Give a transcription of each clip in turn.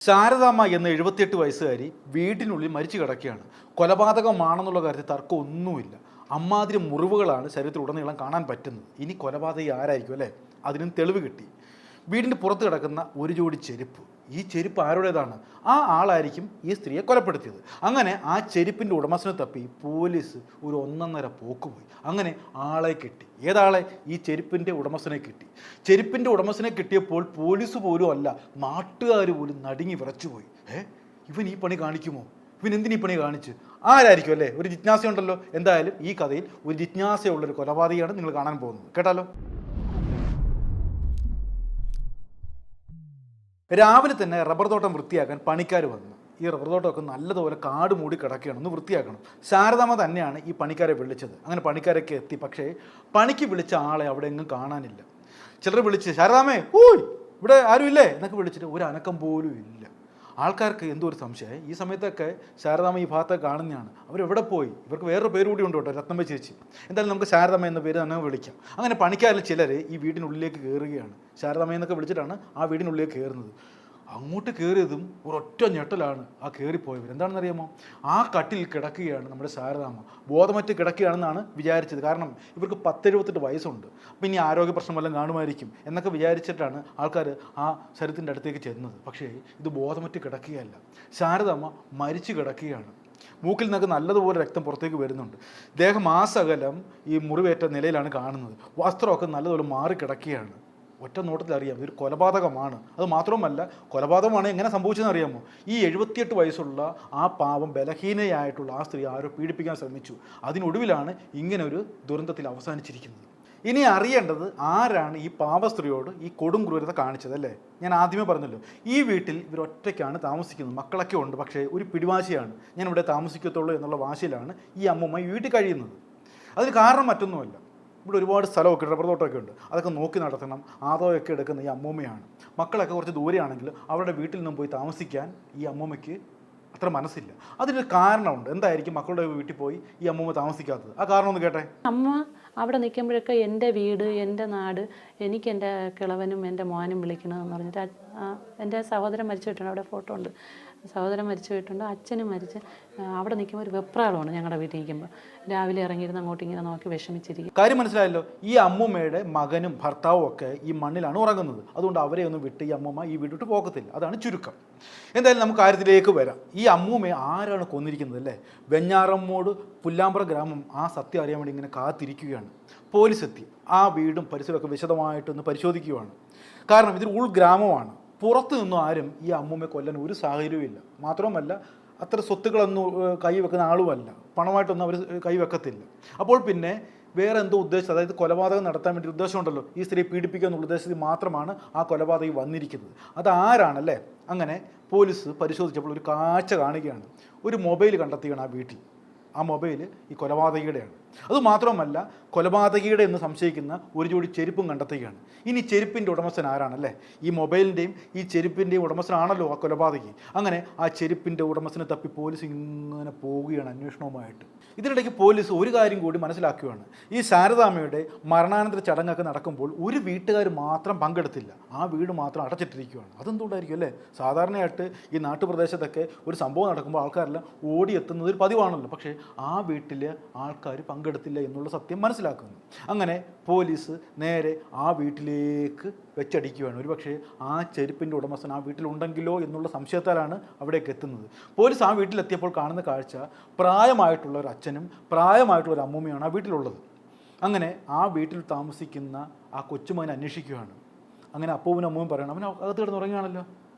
ശാരദാമ്മ എന്ന 78 വയസ്സുകാരി വീട്ടിനുള്ളിൽ മരിച്ചു കിടക്കുകയാണ്. കൊലപാതകമാണെന്നുള്ള കാര്യത്തിൽ തർക്കം ഒന്നുമില്ല. അമ്മാതിരി മുറിവുകളാണ് ശരീരത്തിലുടനീളം കാണാൻ പറ്റുന്നത്. ഇനി കൊലപാതകം ആരായിരിക്കും അല്ലേ? അതിനും തെളിവ് കിട്ടി. വീടിൻ്റെ പുറത്ത് കിടക്കുന്ന ഒരു ജോഡി ചെരുപ്പ്. ഈ ചെരുപ്പ് ആരുടേതാണ്? ആ ആളായിരിക്കും ഈ സ്ത്രീയെ കൊലപ്പെടുത്തിയത്. അങ്ങനെ ആ ചെരുപ്പിൻ്റെ ഉടമസ്ഥനെ തപ്പി പോലീസ് ഒരു ഒന്നൊന്നര പോക്ക് പോയി. അങ്ങനെ ആളെ കിട്ടി. ഏതാളെ? ഈ ചെരുപ്പിൻ്റെ ഉടമസ്ഥനെ കിട്ടി. ചെരുപ്പിൻ്റെ ഉടമസ്ഥനെ കിട്ടിയപ്പോൾ പോലീസ് പോലും അല്ല, നാട്ടുകാർ പോലും നടുങ്ങി വിറച്ചുപോയി. ഇവൻ ഈ പണി കാണിക്കുമോ? ഇവൻ എന്തിനീ പണി കാണിച്ച്? ആരായിരിക്കും അല്ലേ? ഒരു ജിജ്ഞാസയുണ്ടല്ലോ. എന്തായാലും ഈ കഥയിൽ ഒരു ജിജ്ഞാസയുള്ളൊരു കൊലപാതകയാണ് നിങ്ങൾ കാണാൻ പോകുന്നത്. കേട്ടാലോ? രാവിലെ തന്നെ റബ്ബർ തോട്ടം വൃത്തിയാക്കാൻ പണിക്കാർ വന്നു. ഈ റബ്ബർ തോട്ടമൊക്കെ നല്ലതുപോലെ കാട് മൂടി കിടക്കുകയാണ്, ഒന്ന് വൃത്തിയാക്കണം. ശാരദാമ്മ തന്നെയാണ് ഈ പണിക്കാരെ വിളിച്ചത്. അങ്ങനെ പണിക്കാരൊക്കെ എത്തി. പക്ഷേ പണിക്ക് വിളിച്ച ആളെ അവിടെ എങ്ങും കാണാനില്ല. ചിലർ വിളിച്ച് ശാരദാമ്മേ ഓയ് ഇവിടെ ആരുമില്ലേ എന്നൊക്കെ വിളിച്ചിട്ട് ഒരു അനക്കം പോലും ഇല്ല. ആൾക്കാർക്ക് എന്തോ ഒരു സംശയം. ഈ സമയത്തൊക്കെ ശാരദാമ്മ ഈ ഭാഗത്തൊക്കെ കാണുന്നതാണ്. അവരെവിടെ പോയി? ഇവർക്ക് വേറൊരു പേര് കൂടി ഉണ്ട് കേട്ടോ, രത്നമ്മ ചേച്ചി. എന്തായാലും നമുക്ക് ശാരദാമ്മ എന്ന പേര് തന്നെ വിളിക്കാം. അങ്ങനെ പണിക്കാരിൽ ചിലർ ഈ വീടിനുള്ളിലേക്ക് കയറുകയാണ്. ശാരദാമ്മ എന്നൊക്കെ വിളിച്ചിട്ടാണ് ആ വീടിനുള്ളിലേക്ക് കയറുന്നത്. അങ്ങോട്ട് കയറിയതും ഒരൊറ്റ ഞെട്ടലാണ് ആ കയറിപ്പോയവർ. എന്താണെന്നറിയാമോ? ആ കട്ടിൽ കിടക്കുകയാണ് നമ്മുടെ ശാരദാമ്മ. ബോധമറ്റ് കിടക്കുകയാണെന്നാണ് വിചാരിച്ചത്. കാരണം ഇവർക്ക് 10-78 വയസ്സുണ്ട്. അപ്പം ഇനി ആരോഗ്യ പ്രശ്നം വല്ലതും കാണുമായിരിക്കും എന്നൊക്കെ വിചാരിച്ചിട്ടാണ് ആൾക്കാർ ആ ശരീരത്തിൻ്റെ അടുത്തേക്ക് ചെന്നത്. പക്ഷേ ഇത് ബോധമറ്റ് കിടക്കുകയല്ല, ശാരദാമ്മ മരിച്ചു കിടക്കുകയാണ്. മൂക്കിൽ നിന്നൊക്കെ നല്ലതുപോലെ രക്തം പുറത്തേക്ക് വരുന്നുണ്ട്. ദേഹം ആ സകലം ഈ മുറിവേറ്റ നിലയിലാണ് കാണുന്നത്. വസ്ത്രമൊക്കെ നല്ലതുപോലെ മാറിക്കിടക്കുകയാണ്. ഒറ്റ നോട്ടത്തിൽ അറിയാം ഇതൊരു കൊലപാതകമാണ്. അത് മാത്രമല്ല, കൊലപാതകമാണ് എങ്ങനെ സംഭവിച്ചതെന്ന് അറിയാമോ? ഈ 78 വയസ്സുള്ള ആ പാവം ബലഹീനയായിട്ടുള്ള ആ സ്ത്രീ ആരോ പീഡിപ്പിക്കാൻ ശ്രമിച്ചു. അതിനൊടുവിലാണ് ഇങ്ങനെ ഒരു ദുരന്തത്തിൽ അവസാനിച്ചിരിക്കുന്നത്. ഇനി അറിയേണ്ടത് ആരാണ് ഈ പാവ സ്ത്രീയോട് ഈ കൊടും ക്രൂരത കാണിച്ചത് അല്ലേ? ഞാൻ ആദ്യമേ പറഞ്ഞല്ലോ, ഈ വീട്ടിൽ ഇവരൊറ്റയ്ക്കാണ് താമസിക്കുന്നത്. മക്കളൊക്കെ ഉണ്ട്. പക്ഷേ ഒരു പിടിവാശിയാണ്, ഞാൻ ഇവിടെ താമസിക്കത്തുള്ളൂ എന്നുള്ള വാശിയിലാണ് ഈ അമ്മൂമ്മ ഈ വീട്ടിൽ കഴിയുന്നത്. അതിന് കാരണം മറ്റൊന്നുമല്ല, ഇവിടെ ഒരുപാട് സ്ഥലമൊക്കെ റബ്ബർ തോട്ടമൊക്കെ ഉണ്ട്. അതൊക്കെ നോക്കി നടത്തണം. ആദായമൊക്കെ എടുക്കുന്ന ഈ അമ്മൂമ്മയാണ്. മക്കളൊക്കെ കുറച്ച് ദൂരെയാണെങ്കിൽ അവരുടെ വീട്ടിൽ നിന്നും പോയി താമസിക്കാൻ ഈ അമ്മൂമ്മയ്ക്ക് അത്ര മനസ്സില്ല. അതിനൊരു കാരണമുണ്ട്. എന്തായിരിക്കും മക്കളുടെ വീട്ടിൽ പോയി ഈ അമ്മൂമ്മ താമസിക്കാത്തത്? ആ കാരണം ഒന്ന് കേട്ടെ. അമ്മ അവിടെ നിൽക്കുമ്പോഴൊക്കെ എൻ്റെ വീട്, എൻ്റെ നാട്, എനിക്ക് എൻ്റെ കിളവനും എൻ്റെ മോനും വിളിക്കണമെന്ന് പറഞ്ഞിട്ട് എൻ്റെ സഹോദരൻ മരിച്ചു പോയിട്ടുണ്ട്. അവിടെ ഫോട്ടോ ഉണ്ട്. സഹോദരൻ മരിച്ചു പോയിട്ടുണ്ട്, അച്ഛനും മരിച്ച്. അവിടെ നിൽക്കുമ്പോൾ ഒരു വെപ്രാളമാണ്. ഞങ്ങളുടെ വീട്ടിൽ നിൽക്കുമ്പോൾ രാവിലെ ഇറങ്ങിയിരുന്ന് അങ്ങോട്ട് ഇങ്ങനെ നോക്കി വിഷമിച്ചിരിക്കും. കാര്യം മനസ്സിലായല്ലോ. ഈ അമ്മൂമ്മയുടെ മകനും ഭർത്താവും ഒക്കെ ഈ മണ്ണിലാണ് ഉറങ്ങുന്നത്. അതുകൊണ്ട് അവരെ ഒന്നും വിട്ട് ഈ അമ്മൂമ്മ ഈ വീട്ടിട്ട് പോകത്തില്ല. അതാണ് ചുരുക്കം. എന്തായാലും നമുക്ക് കാര്യത്തിലേക്ക് വരാം. ഈ അമ്മൂമ്മയെ ആരാണ് കൊന്നിരിക്കുന്നത് അല്ലേ? വെഞ്ഞാറമ്മൂട് പുല്ലാമ്പ്ര ഗ്രാമം ആ സത്യം അറിയാൻ വേണ്ടി ഇങ്ങനെ കാത്തിരിക്കുകയാണ്. പോലീസ് എത്തി. ആ വീടും പരിസരമൊക്കെ വിശദമായിട്ടൊന്ന് പരിശോധിക്കുകയാണ്. കാരണം ഇതൊരു ഉൾഗ്രാമമാണ്. പുറത്തു നിന്നും ആരും ഈ അമ്മൂമ്മയെ കൊല്ലാൻ ഒരു സാഹചര്യവും ഇല്ല. മാത്രമല്ല അത്ര സ്വത്തുക്കളൊന്നും കൈവെക്കുന്ന ആളുമല്ല. പണമായിട്ടൊന്നും അവർ കൈവെക്കത്തില്ല. അപ്പോൾ പിന്നെ വേറെ എന്തോ ഉദ്ദേശം, അതായത് കൊലപാതകം നടത്താൻ വേണ്ടി ഉദ്ദേശമുണ്ടല്ലോ, ഈ സ്ത്രീ പീഡിപ്പിക്കുക എന്നുള്ള ഉദ്ദേശത്തിൽ മാത്രമാണ് ആ കൊലപാതകം വന്നിരിക്കുന്നത്. അതാരാണല്ലേ? അങ്ങനെ പോലീസ് പരിശോധിച്ചപ്പോൾ ഒരു കാഴ്ച കാണുകയാണ്. ഒരു മൊബൈൽ കണ്ടെത്തുകയാണ് ആ വീട്ടിൽ. ആ മൊബൈൽ ഈ കൊലപാതകിയുടെയാണ്. അതുമാത്രമല്ല, കൊലപാതകിയുടെ എന്ന് സംശയിക്കുന്ന ഒരു ജോഡി ചെരുപ്പും കണ്ടെത്തുകയാണ്. ഇനി ചെരുപ്പിൻ്റെ ഉടമസ്ഥൻ ആരാണല്ലേ? ഈ മൊബൈലിൻ്റെയും ഈ ചെരുപ്പിൻ്റെയും ഉടമസ്ഥനാണല്ലോ ആ കൊലപാതകി. അങ്ങനെ ആ ചെരുപ്പിൻ്റെ ഉടമസ്ഥനെ തപ്പി പോലീസ് ഇങ്ങനെ പോവുകയാണ് അന്വേഷണവുമായിട്ട്. ഇതിനിടയ്ക്ക് പോലീസ് ഒരു കാര്യം കൂടി മനസ്സിലാക്കുകയാണ്. ഈ ശാരദാമ്മയുടെ മരണാനന്തര ചടങ്ങൊക്കെ നടക്കുമ്പോൾ ഒരു വീട്ടുകാർ മാത്രം പങ്കെടുത്തില്ല. ആ വീട് മാത്രം അടച്ചിട്ടിരിക്കുകയാണ്. അതെന്തുകൊണ്ടായിരിക്കും അല്ലേ? സാധാരണയായിട്ട് ഈ നാട്ടുപ്രദേശത്തൊക്കെ ഒരു സംഭവം നടക്കുമ്പോൾ ആൾക്കാരെല്ലാം ഓടിയെത്തുന്നത് ഒരു പതിവാണല്ലോ. പക്ഷേ ആ വീട്ടിലെ ആൾക്കാർ പങ്കെടുത്തില്ല എന്നുള്ള സത്യം മനസ്സിലാക്കുന്നു. അങ്ങനെ പോലീസ് നേരെ ആ വീട്ടിലേക്ക് വെച്ചടിക്കുകയാണ്. ഒരുപക്ഷെ ആ ചെരുപ്പിൻ്റെ ഉടമസ്ഥൻ ആ വീട്ടിലുണ്ടെങ്കിലോ എന്നുള്ള സംശയത്താലാണ് അവിടേക്ക് എത്തുന്നത്. പോലീസ് ആ വീട്ടിലെത്തിയപ്പോൾ കാണുന്ന കാഴ്ച പ്രായമായിട്ടുള്ള ഒരു അച്ഛനും പ്രായമായിട്ടുള്ള ഒരു അമ്മൂമ്മയാണ് ആ വീട്ടിലുള്ളത്. അങ്ങനെ ആ വീട്ടിൽ താമസിക്കുന്ന ആ കൊച്ചുമകനെ അന്വേഷിക്കുകയാണ്. അങ്ങനെ അപ്പൂവിനും അമ്മൂവും പറയണം, അവൻ അകത്ത് കിടന്നുറങ്ങുകയാണല്ലോ,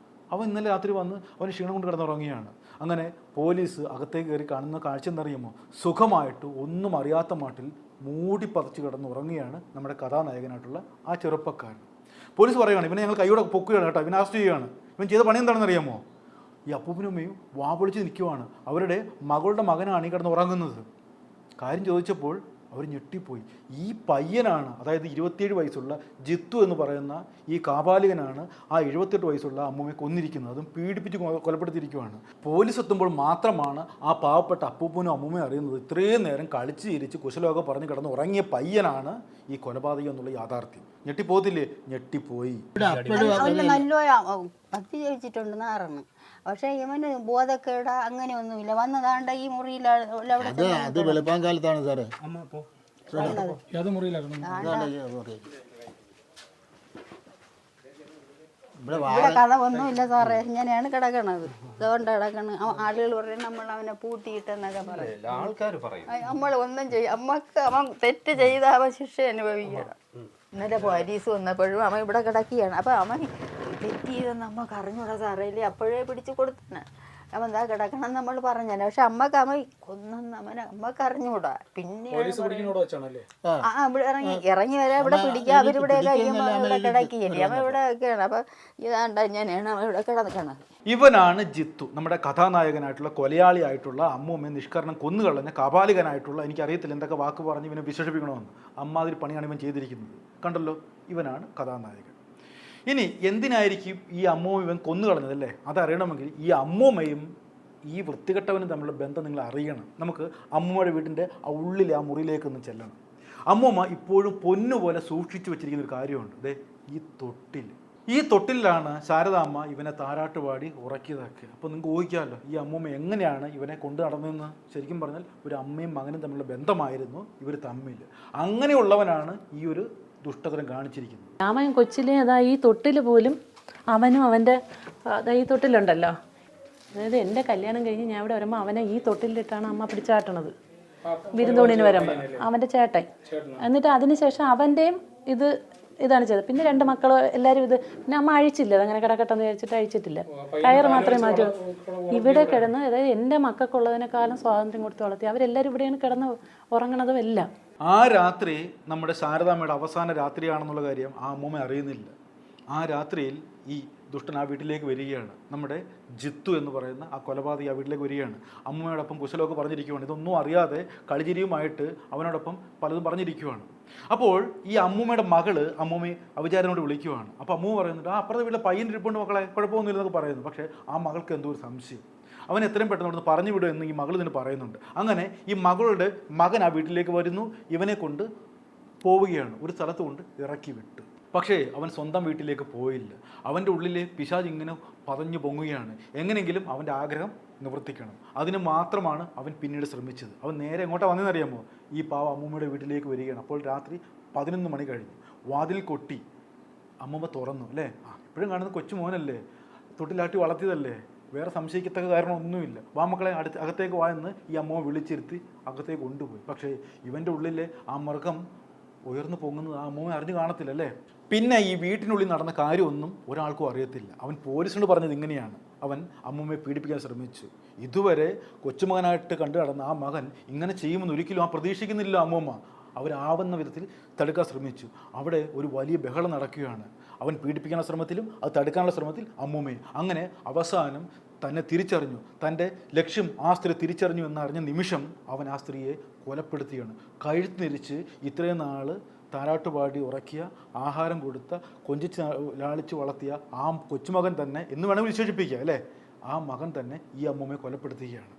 അവൻ ഇന്നലെ രാത്രി വന്ന് അവന് ക്ഷീണം കൊണ്ട് കിടന്നുറങ്ങുകയാണ്. അങ്ങനെ പോലീസ് അകത്തേക്ക് കയറി കാണുന്ന കാഴ്ച എന്നറിയുമോ? സുഖമായിട്ട് ഒന്നും അറിയാത്ത മട്ടിൽ മൂടി പതച്ച് കിടന്നുറങ്ങുകയാണ് നമ്മുടെ കഥാനായകനായിട്ടുള്ള ആ ചെറുപ്പക്കാരൻ. പോലീസ് പറയുകയാണ്, ഇവനെ ഞങ്ങൾ കൈയോടെ പൊക്കുകയാണ് കേട്ടോ, ഇവനെ അറസ്റ്റ് ചെയ്യുകയാണ്. ഇവൻ ചെയ്ത പണി എന്താണെന്ന് അറിയാമോ? ഈ അപ്പൂപ്പനും അമ്മയും വാപൊളിച്ച് നിൽക്കുവാണ്. അവരുടെ മകളുടെ മകനാണ് ഈ കിടന്ന് ഉറങ്ങുന്നത്. കാര്യം ചോദിച്ചപ്പോൾ അവർ ഞെട്ടിപ്പോയി. ഈ പയ്യനാണ്, അതായത് 27 വയസ്സുള്ള ജിത്തു എന്ന് പറയുന്ന ഈ കാപാലികനാണ് ആ 78 വയസ്സുള്ള അമ്മൂമ്മയെ കൊന്നിരിക്കുന്നത്. അതും പീഡിപ്പിച്ച് കൊലപ്പെടുത്തിയിരിക്കുവാണ്. പോലീസ് എത്തുമ്പോൾ മാത്രമാണ് ആ പാവപ്പെട്ട അപ്പൂപ്പനും അമ്മൂമ്മയും അറിയുന്നത് ഇത്രയും നേരം കളിച്ച് ചിരിച്ച് കുശലമൊക്കെ പറഞ്ഞ് കിടന്ന് ഉറങ്ങിയ പയ്യനാണ് ഈ കൊലപാതകം എന്നുള്ള യാഥാർത്ഥ്യം. ഞെട്ടിപ്പോകത്തില്ലേ? ഞെട്ടിപ്പോയി. നല്ല ഭക്തി ജയിച്ചിട്ടുണ്ടെന്ന് അറിഞ്ഞു. പക്ഷെ ഇവന് ബോധക്കേട അങ്ങനെയൊന്നുമില്ല. വന്നതാണ്ട ഈ മുറിയിൽ അത് വെളുപ്പാങ്കാലത്താണ് സാറേ. ഇവിടെ കഥ ഒന്നുമില്ല സാറേ, ഇങ്ങനെയാണ് കിടക്കണത്. അതുകൊണ്ട് കിടക്കണ്. ആളുകൾ പറയും നമ്മൾ അവനെ പൂട്ടിയിട്ടെന്നൊക്കെ പറയും. നമ്മൾ ഒന്നും ചെയ്യും, അമ്മക്ക് അവൻ തെറ്റ് ചെയ്ത അവൻ ശിക്ഷ അനുഭവിക്കണം. ഇന്നലെ പോലീസ് വന്നപ്പോഴും അവൻ ഇവിടെ കിടക്കുകയാണ്. അപ്പൊ അവൻ തെറ്റ് ചെയ്തെന്ന് അമ്മക്ക് അറിഞ്ഞൂടാ സാറേ, ഇല്ലേ അപ്പോഴേ പിടിച്ചു കൊടുത്തന്നെ. അവൻ എന്താ കിടക്കണം നമ്മൾ പറഞ്ഞു. പക്ഷെ അമ്മക്ക് അവൻ കൊന്നെന്ന് അമ്മക്ക് അറിഞ്ഞൂടാ. പിന്നെ ഇവിടെ ഇറങ്ങി വരാൻ ഇവിടെ പിടിക്കുക, അവരിവിടെയൊക്കെ കഴിയുമ്പോൾ ഇവിടെ കിടക്കുകയല്ലേ. അവൻ ഇവിടെ ഒക്കെയാണ്. അപ്പൊ ഇതാണ്ട ഇങ്ങനെയാണ് അവൻ ഇവിടെ കിടക്കണം. ഇവനാണ് ജിത്തു, നമ്മുടെ കഥാനായകനായിട്ടുള്ള കൊലയാളിയായിട്ടുള്ള അമ്മൂമ്മയെ നിഷ്കരണം കൊന്നുകളഞ്ഞ കാപാലികനായിട്ടുള്ള, എനിക്കറിയത്തില്ല എന്തൊക്കെ വാക്ക് പറഞ്ഞ് ഇവനെ വിശേഷിപ്പിക്കണമെന്ന്, അമ്മാതിരി പണിയാണ് ഇവൻ ചെയ്തിരിക്കുന്നത്. കണ്ടല്ലോ, ഇവനാണ് കഥാനായകൻ. ഇനി എന്തിനായിരിക്കും ഈ അമ്മൂമ്മ ഇവൻ കൊന്നുകളഞ്ഞതല്ലേ? അതറിയണമെങ്കിൽ ഈ അമ്മൂമ്മയും ഈ വൃത്തികെട്ടവനും തമ്മിലുള്ള ബന്ധം നിങ്ങൾ അറിയണം. നമുക്ക് അമ്മൂമ്മയുടെ വീട്ടിൻ്റെ ഉള്ളിലെ ആ മുറിയിലേക്ക് ഒന്ന് ചെല്ലണം. അമ്മൂമ്മ ഇപ്പോഴും പൊന്നുപോലെ സൂക്ഷിച്ചു വെച്ചിരിക്കുന്ന ഒരു കാര്യമുണ്ട്. അതെ, ഈ തൊട്ടിലാണ് ശാരദാമ്മ ഇവനെ താരാട്ടുപാടി ഉറക്കിയതൊക്കെ. അപ്പോൾ നിങ്ങൾക്ക് ഊഹിക്കാമല്ലോ ഈ അമ്മൂമ്മ എങ്ങനെയാണ് ഇവനെ കൊണ്ടു നടന്നതെന്ന്. ശരിക്കും പറഞ്ഞാൽ ഒരു അമ്മയും മകനും തമ്മിലുള്ള ബന്ധമായിരുന്നു ഇവർ തമ്മിൽ. അങ്ങനെയുള്ളവനാണ് ഈ ഒരു ദുഷ്ടതരം കാണിച്ചിരിക്കുന്നത്. രാമൻ കൊച്ചിലെ അതാ ഈ തൊട്ടിൽ പോലും അവനും അവൻ്റെ ഈ തൊട്ടിലുണ്ടല്ലോ, അതായത് എൻ്റെ കല്യാണം കഴിഞ്ഞ് ഞാൻ ഇവിടെ വരുമ്പോൾ അവനെ ഈ തൊട്ടിലിട്ടാണ് അമ്മ പിടിച്ചാട്ടണത് വിരുന്തോണിന് വരുമ്പോൾ, അവൻ്റെ ചേട്ടൻ. എന്നിട്ട് അതിനുശേഷം അവൻ്റെയും ഇതാണ് ചെയ്തത്. പിന്നെ 2 മക്കൾ എല്ലാവരും പിന്നെ അമ്മ അഴിച്ചില്ല, അതങ്ങനെ കിടക്കട്ടെന്ന് വിചാരിച്ചിട്ട് അഴിച്ചിട്ടില്ല, കയറ് മാത്രമേ മാറ്റൂ. ഇവിടെ കിടന്ന്, അതായത് എൻ്റെ മക്കൾക്കുള്ളതിനേക്കാളും സ്വാതന്ത്ര്യം കൊടുത്ത് വളർത്തി. അവരെല്ലാവരും ഇവിടെയാണ് കിടന്ന് ഉറങ്ങണതും എല്ലാം. ആ രാത്രി നമ്മുടെ ശാരദാമ്മയുടെ അവസാന രാത്രിയാണെന്നുള്ള കാര്യം ആ അമ്മൂമ്മ അറിയുന്നില്ല. ആ രാത്രിയിൽ ഈ ദുഷ്ടൻ ആ വീട്ടിലേക്ക് വരികയാണ്. നമ്മുടെ ജിത്തു എന്ന് പറയുന്ന ആ കൊലപാതകി ആ വീട്ടിലേക്ക് വരികയാണ്. അമ്മൂമ്മയോടൊപ്പം കുശലമൊക്കെ പറഞ്ഞിരിക്കുകയാണ്. ഇതൊന്നും അറിയാതെ കളിചിരിയുമായിട്ട് അവനോടൊപ്പം പലതും പറഞ്ഞിരിക്കുകയാണ്. അപ്പോൾ ഈ അമ്മൂമ്മയുടെ മകള് അമ്മൂമ്മയെ അവിചാരനോട് വിളിക്കുവാണ്. അപ്പോൾ അമ്മൂമ്മ പറയുന്നുണ്ട്, അപ്പുറത്തെ വീട്ടിലെ പയ്യൻ ഇരിപ്പുണ്ട് മക്കളെ, കുഴപ്പമൊന്നുമില്ലെന്നൊക്കെ പറയുന്നു. പക്ഷേ ആ മകൾക്ക് എന്തോ ഒരു സംശയം. അവൻ എത്രയും പെട്ടെന്ന് അവിടുന്ന് പറഞ്ഞു വിടും എന്ന് ഈ മകൾ ഇതിന് പറയുന്നുണ്ട്. അങ്ങനെ ഈ മകളുടെ മകൻ ആ വീട്ടിലേക്ക് വരുന്നു, ഇവനെ കൊണ്ട് പോവുകയാണ്, ഒരു സ്ഥലത്ത് കൊണ്ട് ഇറക്കി വിട്ടു. പക്ഷേ അവൻ സ്വന്തം വീട്ടിലേക്ക് പോയില്ല. അവൻ്റെ ഉള്ളിലെ പിശാച് ഇങ്ങനെ പതഞ്ഞു പൊങ്ങുകയാണ്. എങ്ങനെയെങ്കിലും അവൻ്റെ ആഗ്രഹം നിവർത്തിക്കണം. അതിന് മാത്രമാണ് അവൻ പിന്നീട് ശ്രമിച്ചത്. അവൻ നേരെ എങ്ങോട്ടാണ് വന്നതെന്നറിയാമോ? ഈ പാവ അമ്മൂമ്മയുടെ വീട്ടിലേക്ക് വരികയാണ്. അപ്പോൾ രാത്രി 11 മണി കഴിഞ്ഞു. വാതിൽ കൊട്ടി. അമ്മൂമ്മ തുറന്നു. അല്ലേ, ഇപ്പോഴും കാണുന്ന കൊച്ചു മോനല്ലേ, തൊട്ടിലാട്ടി വളർത്തിയതല്ലേ, വേറെ സംശയിക്കത്തക്ക കാരണമൊന്നുമില്ല. വാ മക്കളെ അകത്തേക്ക് വാ എന്ന് ഈ അമ്മ വിളിച്ചിരുത്തി അകത്തേക്ക് കൊണ്ടുപോയി. പക്ഷേ ഇവൻ്റെ ഉള്ളിലെ ആ മൃഗം ഉയർന്നു പൊങ്ങുന്നത് ആ അമ്മ അറിഞ്ഞു കാണത്തില്ല. അല്ലേ, പിന്നെ ഈ വീട്ടിനുള്ളിൽ നടന്ന കാര്യമൊന്നും ഒരാൾക്കും അറിയത്തില്ല. അവൻ പോലീസിനോട് പറഞ്ഞത് ഇങ്ങനെയാണ്, അവൻ അമ്മൂമ്മയെ പീഡിപ്പിക്കാൻ ശ്രമിച്ചു. ഇതുവരെ കൊച്ചുമകനായിട്ട് കണ്ടു നടന്ന ആ മകൻ ഇങ്ങനെ ചെയ്യുമെന്ന് ഒരിക്കലും ആ പ്രതീക്ഷിക്കുന്നില്ല അമ്മൂമ്മ. അവരാവുന്ന വിധത്തിൽ തടുക്കാൻ ശ്രമിച്ചു. അവിടെ ഒരു വലിയ ബഹളം നടക്കുകയാണ്. അവൻ പീഡിപ്പിക്കാനുള്ള ശ്രമത്തിലും അത് തടുക്കാനുള്ള ശ്രമത്തിൽ അമ്മൂമ്മയും. അങ്ങനെ അവസാനം തന്നെ തിരിച്ചറിഞ്ഞു, തൻ്റെ ലക്ഷ്യം ആ സ്ത്രീ തിരിച്ചറിഞ്ഞു എന്നറിഞ്ഞ നിമിഷം അവൻ ആ സ്ത്രീയെ കൊലപ്പെടുത്തുകയാണ്. കഴുത്ത് തിരിച്ച് ഇത്രയും നാൾ താരാട്ടുപാടി ഉറക്കിയ, ആഹാരം കൊടുത്ത, കൊഞ്ചിച്ച് ലാളിച്ച് വളർത്തിയ ആ കൊച്ചുമകൻ തന്നെ എന്ന് വേണമെങ്കിൽ വിശേഷിപ്പിക്കുക അല്ലേ, ആ മകൻ തന്നെ ഈ അമ്മൂമ്മയെ കൊലപ്പെടുത്തുകയാണ്.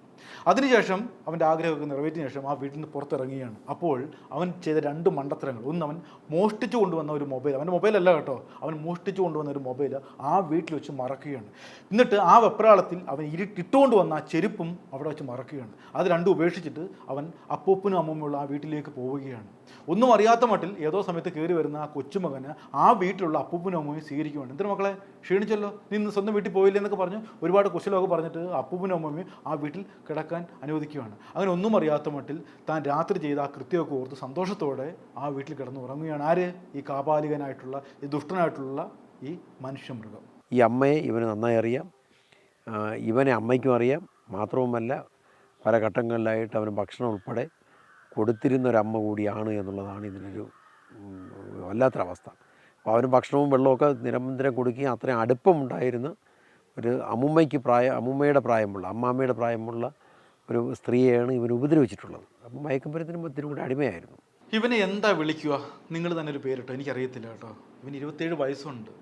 അതിനുശേഷം അവൻ്റെ ആഗ്രഹമൊക്കെ നിറവേറ്റിയ ശേഷം ആ വീട്ടിൽ നിന്ന് പുറത്തിറങ്ങുകയാണ്. അപ്പോൾ അവൻ ചെയ്ത 2 മണ്ടത്തരങ്ങൾ. ഒന്ന്, അവൻ മോഷ്ടിച്ചു കൊണ്ടുവന്ന ഒരു മൊബൈൽ, അവൻ്റെ മൊബൈലല്ല കേട്ടോ, അവൻ മോഷ്ടിച്ചു കൊണ്ടുവന്ന ഒരു മൊബൈൽ ആ വീട്ടിൽ വെച്ച് മറക്കുകയാണ്. എന്നിട്ട് ആ വെപ്രാളത്തിൽ അവൻ ഇട്ടുകൊണ്ട് വന്ന ആ ചെരുപ്പും അവിടെ വെച്ച് മറക്കുകയാണ്. അത് 2 ഉപേക്ഷിച്ചിട്ട് അവൻ അപ്പൂപ്പനും അമ്മൂമ്മയുള്ള ആ വീട്ടിലേക്ക് പോവുകയാണ്. ഒന്നും അറിയാത്ത മട്ടിൽ ഏതോ സമയത്ത് കയറി വരുന്ന ആ കൊച്ചുമകന് ആ വീട്ടിലുള്ള അപ്പൂപ്പനും അമ്മൂമ്മയും സ്വീകരിക്കുകയാണ്. എന്തിനു മക്കളെ ക്ഷീണിച്ചല്ലോ, നീ ഇന്ന് സ്വന്തം വീട്ടിൽ പോയില്ല എന്നൊക്കെ പറഞ്ഞ് ഒരുപാട് കുശലമൊക്കെ പറഞ്ഞിട്ട് അപ്പൂപ്പനും അമ്മൂമ്മയും ആ വീട്ടിൽ കിടക്കാൻ അനുവദിക്കുകയാണ്. അങ്ങനെ ഒന്നും അറിയാത്ത മട്ടിൽ താൻ രാത്രി ചെയ്ത ആ കൃത്യമൊക്കെ ഓർത്ത് സന്തോഷത്തോടെ ആ വീട്ടിൽ കിടന്ന് ഉറങ്ങുകയാണ്. ആര്? ഈ കാപാലികനായിട്ടുള്ള, ഈ ദുഷ്ടനായിട്ടുള്ള ഈ മനുഷ്യമൃഗം. ഈ അമ്മയെ ഇവന് നന്നായി അറിയാം, ഇവനെ അമ്മയ്ക്കും അറിയാം. മാത്രവുമല്ല പല ഘട്ടങ്ങളിലായിട്ട് അവന് ഭക്ഷണം ഉൾപ്പെടെ കൊടുത്തിരുന്നൊരമ്മ കൂടിയാണ് എന്നുള്ളതാണ് ഇതിനൊരു വല്ലാത്തൊരവസ്ഥ. അപ്പോൾ അവന് ഭക്ഷണവും വെള്ളമൊക്കെ നിരന്തരം കൊടുക്കുകയും അത്രയും അടുപ്പമുണ്ടായിരുന്ന ഒരു അമ്മൂമ്മയുടെ പ്രായമുള്ള ഒരു സ്ത്രീയെയാണ് ഇവൻ ഉപദ്രവിച്ചിട്ടുള്ളത്. അപ്പം മയക്കുമരുന്നിനും ഇതിനും കൂടെ അടിമയായിരുന്നു. ഇവനെ എന്താ വിളിക്കുക? നിങ്ങൾ തന്നെ ഒരു പേരിട്ടോ, എനിക്കറിയത്തില്ല കേട്ടോ. ഇവൻ 27 വയസ്സുണ്ട്.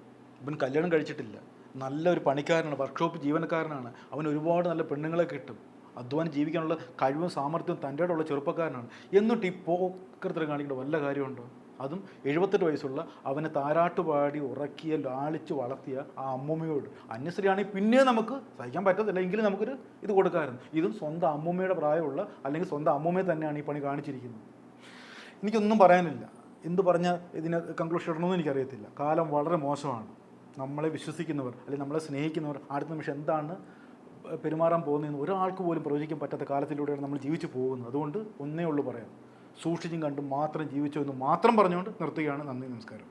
ഇവൻ കല്യാണം കഴിച്ചിട്ടില്ല. നല്ലൊരു പണിക്കാരനാണ്, വർക്ക്ഷോപ്പ് ജീവനക്കാരനാണ്. അവൻ ഒരുപാട് നല്ല പെണ്ണുങ്ങളെ കിട്ടും. അധ്വാനം ജീവിക്കാനുള്ള കഴിവും സാമർഥ്യവും തൻ്റെ ഉള്ള ചെറുപ്പക്കാരനാണ്. എന്നിട്ട് ഈ പോക്കൃത്തരം കാണിക്കേണ്ട വല്ല കാര്യമുണ്ടോ? അതും 78 വയസ്സുള്ള അവനെ താരാട്ടുപാടി ഉറക്കിയ ലാളിച്ച് വളർത്തിയ ആ അമ്മൂമ്മയോട്. അന്യസ്ത്രീയാണെങ്കിൽ പിന്നെ നമുക്ക് സഹിക്കാൻ പറ്റത്തില്ല, എങ്കിലും നമുക്കൊരു ഇത് കൊടുക്കാമായിരുന്നു. ഇതും സ്വന്തം അമ്മൂമ്മയുടെ പ്രായമുള്ള അല്ലെങ്കിൽ സ്വന്തം അമ്മൂമ്മയെ തന്നെയാണ് ഈ പണി കാണിച്ചിരിക്കുന്നത്. എനിക്കൊന്നും പറയാനില്ല, എന്ത് പറഞ്ഞാൽ ഇതിന് കൺക്ലൂഷൻ ഇടണമെന്ന് എനിക്കറിയത്തില്ല. കാലം വളരെ മോശമാണ്. നമ്മളെ വിശ്വസിക്കുന്നവർ അല്ലെങ്കിൽ നമ്മളെ സ്നേഹിക്കുന്നവർ അടുത്ത നിമിഷം എന്താണ് പെരുമാറാൻ പോകുന്നതെന്ന് ഒരാൾക്ക് പോലും പ്രവചിക്കാൻ പറ്റാത്ത കാലത്തിലൂടെയാണ് നമ്മൾ ജീവിച്ചു പോകുന്നത്. അതുകൊണ്ട് ഒന്നേ ഉള്ളൂ പറയാം, സൂക്ഷിച്ചും കണ്ടും മാത്രം ജീവിച്ചോ എന്ന് മാത്രം പറഞ്ഞുകൊണ്ട് നിർത്തുകയാണ്. നന്ദി, നമസ്കാരം.